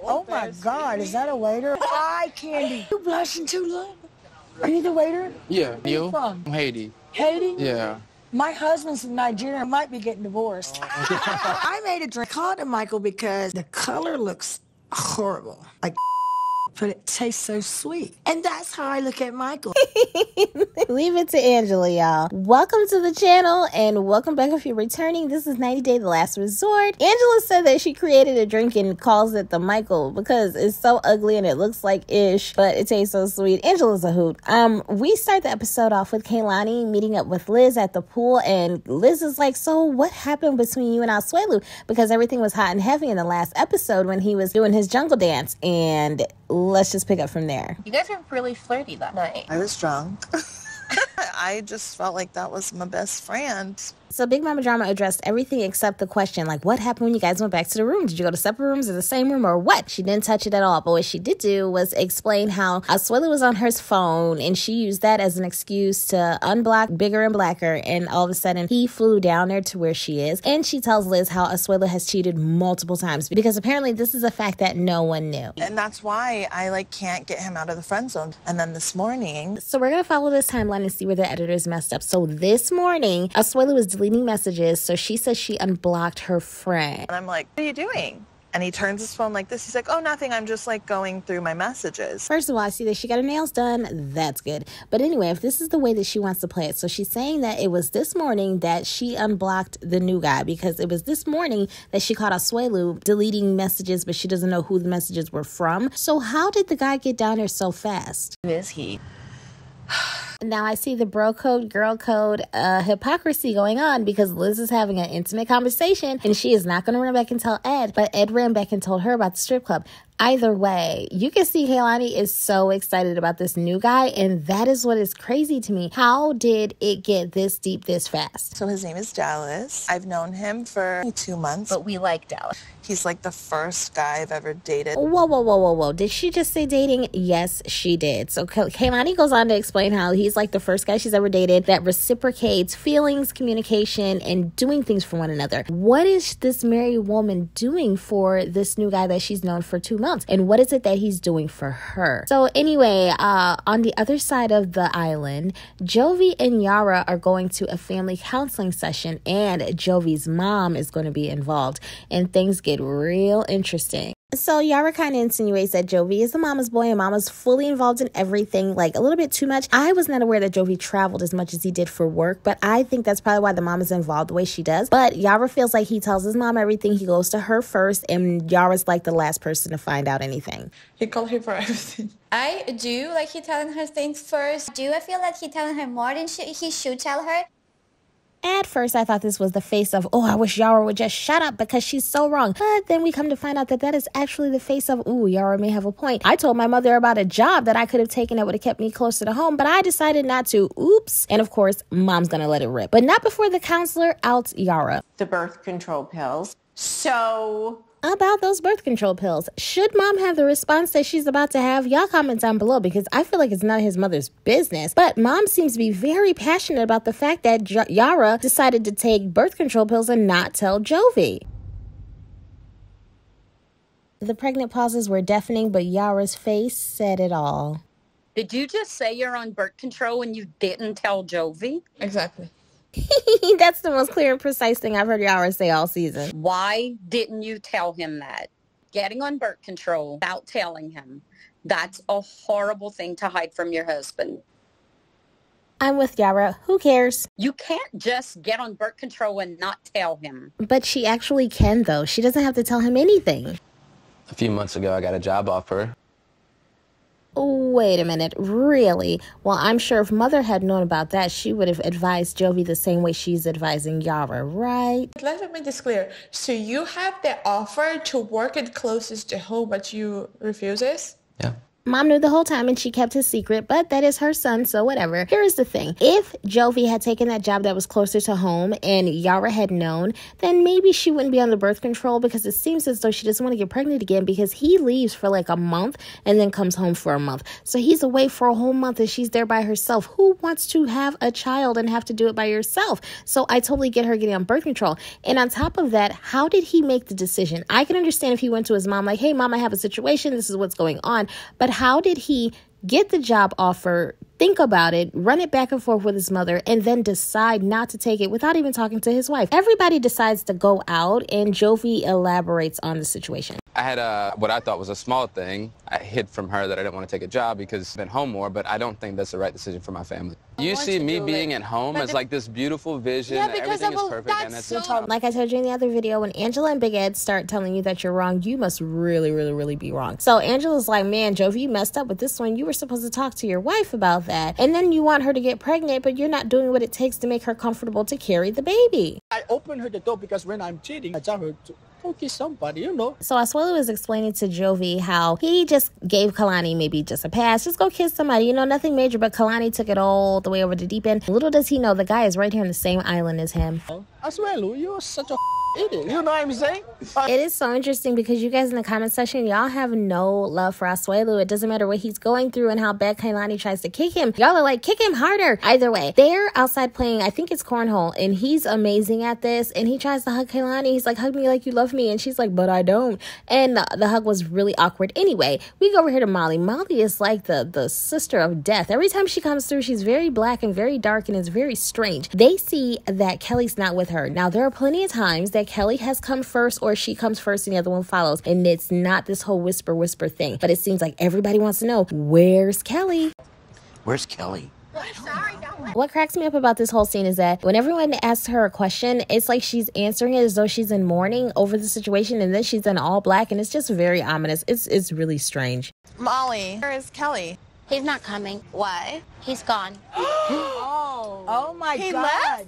Oh my God, is that a waiter? Eye candy. You blushing too long? Are you the waiter? Yeah, Where you from? Haiti. Haiti? Yeah. My husband's from Nigeria. I might be getting divorced. I made a drink called to Michael because the color looks horrible. Like, but it tastes so sweet. And that's how I look at Michael. Leave it to Angela, y'all. Welcome to the channel and welcome back if you're returning. This is 90 Day The Last Resort. Angela said that she created a drink and calls it the Michael because it's so ugly and it looks like ish, but it tastes so sweet. Angela's a hoot. We start the episode off with Kalani meeting up with Liz at the pool, and Liz is like, so what happened between you and Asuelu? Because everything was hot and heavy in the last episode when he was doing his jungle dance, and let's just pick up from there. You guys were really flirty that night. I was drunk. I just felt like that was my best friend. So Big Mama Drama addressed everything except the question, like, what happened when you guys went back to the room? Did you go to separate rooms or the same room or what? She didn't touch it at all. But what she did do was explain how Asuelu was on her phone and she used that as an excuse to unblock Bigger and Blacker. And all of a sudden, he flew down there to where she is. And she tells Liz how Asuelu has cheated multiple times because apparently this is a fact that no one knew. And that's why I can't get him out of the friend zone. And then this morning. So we're going to follow this timeline and see where the editors messed up. So this morning, Asuelu was deleting messages. So she says she unblocked her friend. And I'm like, what are you doing? And he turns his phone like this. He's like, oh, nothing. I'm just going through my messages. First of all, I see that she got her nails done. That's good. But anyway, if this is the way that she wants to play it. So she's saying that it was this morning that she unblocked the new guy because it was this morning that she caught Asuelu deleting messages, but she doesn't know who the messages were from. So how did the guy get down there so fast? Who is he? Now I see the bro code, girl code, hypocrisy going on because Liz is having an intimate conversation and she is not going to run back and tell Ed, but Ed ran back and told her about the strip club. Either way, you can see Kalani is so excited about this new guy, and that is what is crazy to me. How did it get this deep this fast? So his name is Dallas. I've known him for 2 months. But we like Dallas. He's like the first guy I've ever dated. Whoa. Did she just say dating? Yes, she did. So Kalani goes on to explain how he's like the first guy she's ever dated that reciprocates feelings, communication, and doing things for one another. What is this married woman doing for this new guy that she's known for 2 months? And what is it that he's doing for her? So anyway, on the other side of the island, Jovi and Yara are going to a family counseling session, and Jovi's mom is going to be involved, and things get real interesting. So Yara kind of insinuates that Jovi is the mama's boy and mama's fully involved in everything, like a little bit too much. I was not aware that Jovi traveled as much as he did for work, but I think that's probably why the mom is involved the way she does. But Yara feels like he tells his mom everything. He goes to her first, and Yara's like the last person to find out anything. He called her for everything. I do like he telling her things first. Do I feel like he telling her more than he should tell her? At first, I thought this was the face of, oh, I wish Yara would just shut up because she's so wrong. But then we come to find out that that is actually the face of, ooh, Yara may have a point. I told my mother about a job that I could have taken that would have kept me closer to home, but I decided not to. Oops. And of course, mom's going to let it rip. But not before the counselor outs Yara. The birth control pills. So about those birth control pills. Should mom have the response that she's about to have? Y'all comment down below because I feel like it's not his mother's business. But mom seems to be very passionate about the fact that Yara decided to take birth control pills and not tell Jovi. The pregnant pauses were deafening, but Yara's face said it all. Did you just say you're on birth control when you didn't tell Jovi? Exactly. That's the most clear and precise thing I've heard Yara say all season. Why didn't you tell him that? Getting on birth control without telling him. That's a horrible thing to hide from your husband. I'm with Yara. Who cares? You can't just get on birth control and not tell him. But she actually can, though. She doesn't have to tell him anything. A few months ago, I got a job offer. Wait a minute, really? Well, I'm sure if mother had known about that, she would have advised Jovi the same way she's advising Yara, right? Let me make this clear. So you have the offer to work it closest to home, but you refuse it? Yeah. Mom knew the whole time and she kept his secret, but that is her son, so whatever. Here is the thing. If Jovi had taken that job that was closer to home and Yara had known, then maybe she wouldn't be on the birth control, because it seems as though she doesn't want to get pregnant again, because he leaves for like a month and then comes home for a month. So he's away for a whole month and she's there by herself. Who wants to have a child and have to do it by yourself? So I totally get her getting on birth control. And on top of that, how did he make the decision? I can understand if he went to his mom like, hey, mom, I have a situation. This is what's going on. But how did he get the job offer, think about it, run it back and forth with his mother, and then decide not to take it without even talking to his wife? Everybody decides to go out, and Jovi elaborates on the situation. I had what I thought was a small thing. I hid from her that I didn't want to take a job because I've been home more, but I don't think that's the right decision for my family. You see me being at home as like this beautiful vision, that everything is perfect, and that's so... Like I told you in the other video, when Angela and Big Ed start telling you that you're wrong, you must really, really, really be wrong. So Angela's like, man, Jovi, you messed up with this one. You were supposed to talk to your wife about that. And then you want her to get pregnant, but you're not doing what it takes to make her comfortable to carry the baby. I open her the door because when I'm cheating, I tell her to kiss somebody, you know. So Asuelu is explaining to Jovi how he just gave Kalani maybe just a pass. Just go kiss somebody, you know, nothing major. But Kalani took it all the way over the deep end. Little does he know, the guy is right here on the same island as him. Asuelu, you're such a idiot. You know what I'm saying? It is so interesting because you guys in the comment section, y'all have no love for Asuelu. It doesn't matter what he's going through and how bad Kalani tries to kick him. Y'all are like, kick him harder. Either way, they're outside playing, I think it's cornhole, and he's amazing at this. And he tries to hug Kalani. He's like, hug me like you love me. And she's like, but I don't. And the hug was really awkward. Anyway, we go over here to Molly. Molly is like the sister of death. Every time she comes through, she's very black and very dark, and it's very strange. They see that Kelly's not with her. Now, there are plenty of times that Kelly has come first or she comes first and the other one follows. And it's not this whole whisper thing. But it seems like everybody wants to know, where's Kelly? Where's Kelly? What cracks me up about this whole scene is that when everyone asks her a question, it's like she's answering it as though she's in mourning over the situation, and then she's in all black, and it's just very ominous. It's really strange. Molly, where is Kelly? He's not coming. Why? He's gone. Oh my He God. left?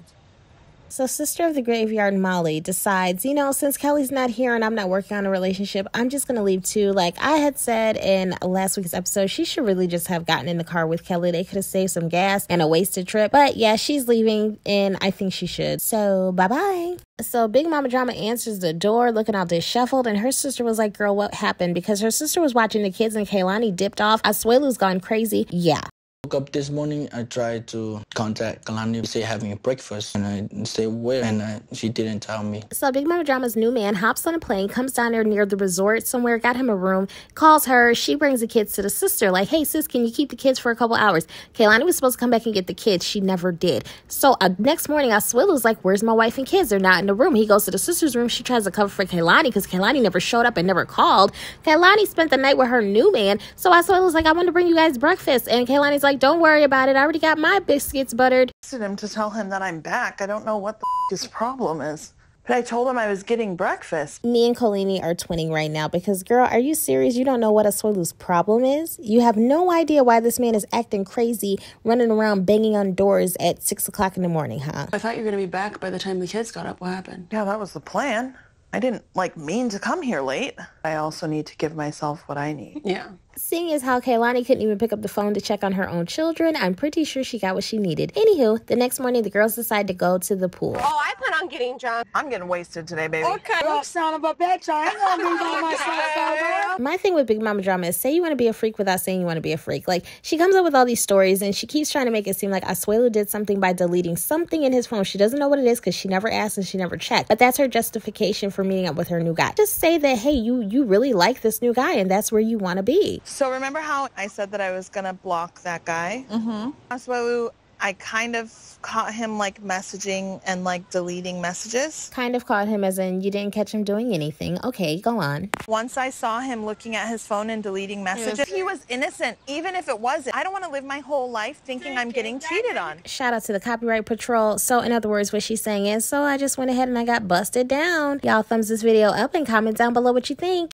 So Sister of the Graveyard Molly decides, you know, since Kelly's not here and I'm not working on a relationship, I'm just going to leave too. Like I had said in last week's episode, she should really just have gotten in the car with Kelly. They could have saved some gas and a wasted trip. But yeah, she's leaving and I think she should. So bye-bye. So Big Mama Drama answers the door looking all disheveled, and her sister was like, girl, what happened? Because her sister was watching the kids and Kalani dipped off. Asuelu's gone crazy. Yeah. Woke up this morning, I tried to contact Kalani, say having a breakfast, and I say where, and she didn't tell me. So Big Mama Drama's new man hops on a plane, comes down there near the resort somewhere, got him a room, calls her, she brings the kids to the sister, like, hey sis, can you keep the kids for a couple hours? Kalani was supposed to come back and get the kids, she never did. So next morning, Asuelu's like, where's my wife and kids? They're not in the room. He goes to the sister's room, she tries to cover for Kalani because Kalani never showed up and never called. Kalani spent the night with her new man, so Asuelu's like, I want to bring you guys breakfast, and Kalani's like, don't worry about it. I already got my biscuits buttered. I asked him to tell him that I'm back. I don't know what the his problem is. But I told him I was getting breakfast. Me and Kalani are twinning right now because, girl, are you serious? You don't know what Asuelu's problem is? You have no idea why this man is acting crazy, running around banging on doors at 6 o'clock in the morning, huh? I thought you were going to be back by the time the kids got up. What happened? Yeah, that was the plan. I didn't, mean to come here late. I also need to give myself what I need. Yeah. Seeing as how Kalani couldn't even pick up the phone to check on her own children, I'm pretty sure she got what she needed. Anywho, the next morning, the girls decide to go to the pool. Oh, I plan on getting drunk. I'm getting wasted today, baby. Okay. Look, son of a bitch, I ain't gonna be by myself, girl. My thing with Big Mama Drama is say you want to be a freak without saying you want to be a freak. Like, she comes up with all these stories and she keeps trying to make it seem like Asuelu did something by deleting something in his phone. She doesn't know what it is because she never asked and she never checked. But that's her justification for meeting up with her new guy. Just say that, hey, you really like this new guy and that's where you want to be. So remember how I said that I was going to block that guy? Mm-hmm. Asuelu, I kind of caught him messaging and deleting messages. Kind of caught him as in you didn't catch him doing anything. Okay, go on. Once I saw him looking at his phone and deleting messages, he was innocent, even if it wasn't. I don't want to live my whole life thinking I'm getting cheated on. Shout out to the Copyright Patrol. So in other words, what she's saying is, so I just went ahead and I got busted down. Y'all thumbs this video up and comment down below what you think.